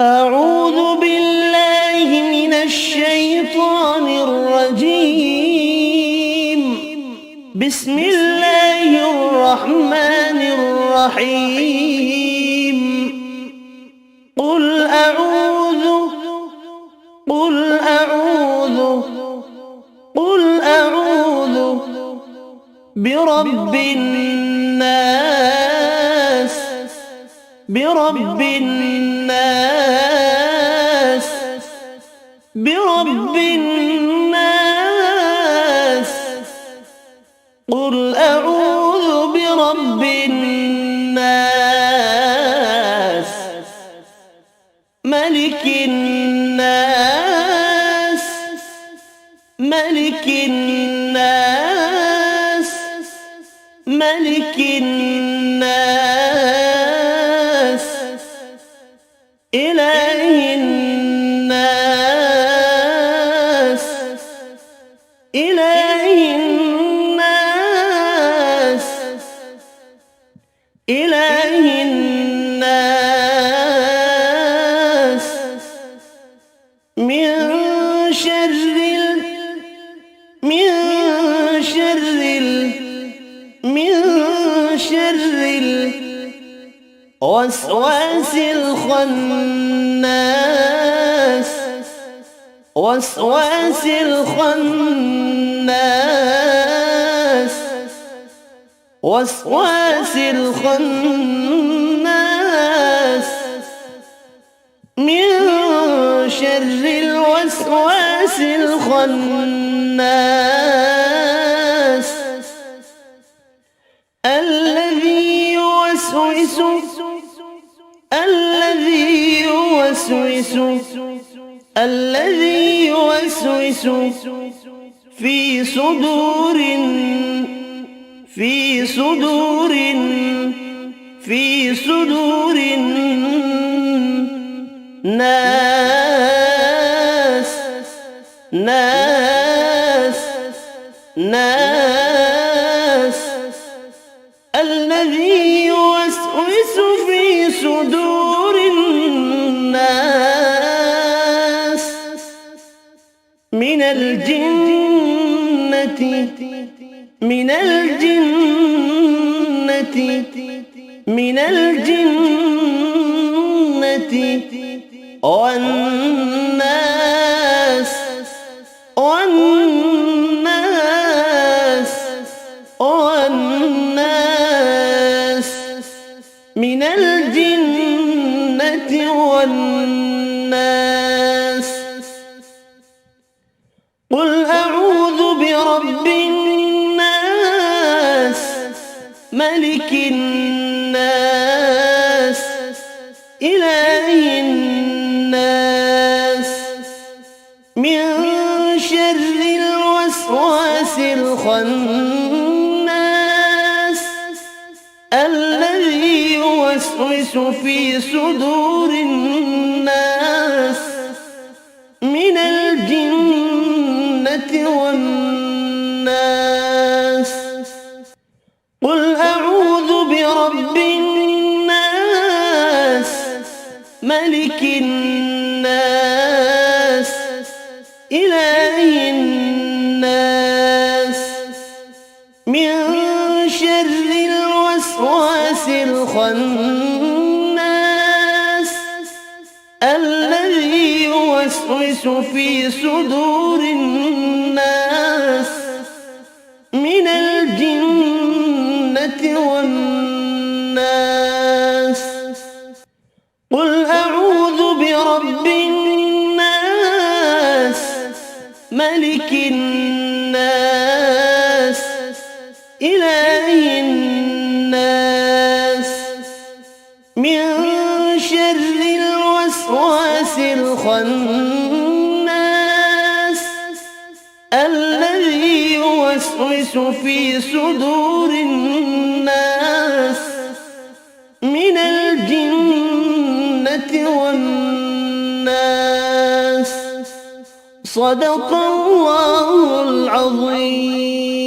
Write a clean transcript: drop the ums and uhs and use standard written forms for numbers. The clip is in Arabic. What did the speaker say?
أعوذ بالله من الشيطان الرجيم. بسم الله الرحمن الرحيم. قل أعوذ برب الناس برب الناس برب الناس. قل أعوذ برب الناس ملك الناس ملك الناس ملك الناس إله الناس إله الناس إله الناس. من شر الوسواس الخناس وسواس الخناس وسواس الخناس. من شر الوسواس الخناس الذي يوسوس في صدور الناس الذي يوسوس في صدور الناس من الجنة والناس من الجنة والناس. قل أعوذ برب الناس ملك الناس إله الناس من شر الوسواس الخناس الذي يوسوس في صدور الناس من الجنة والناس. قل أعوذ برب الناس ملك الناس إله الناس من شر الوسواس الخناس الذي يوسوس في صدور الناس من الجنة والناس. قل أعوذ برب الناس ملك الناس إله الناس من شر الوسواس الخناس الذي يوسوس في صدور الناس من الجنة والناس. صدق الله العظيم.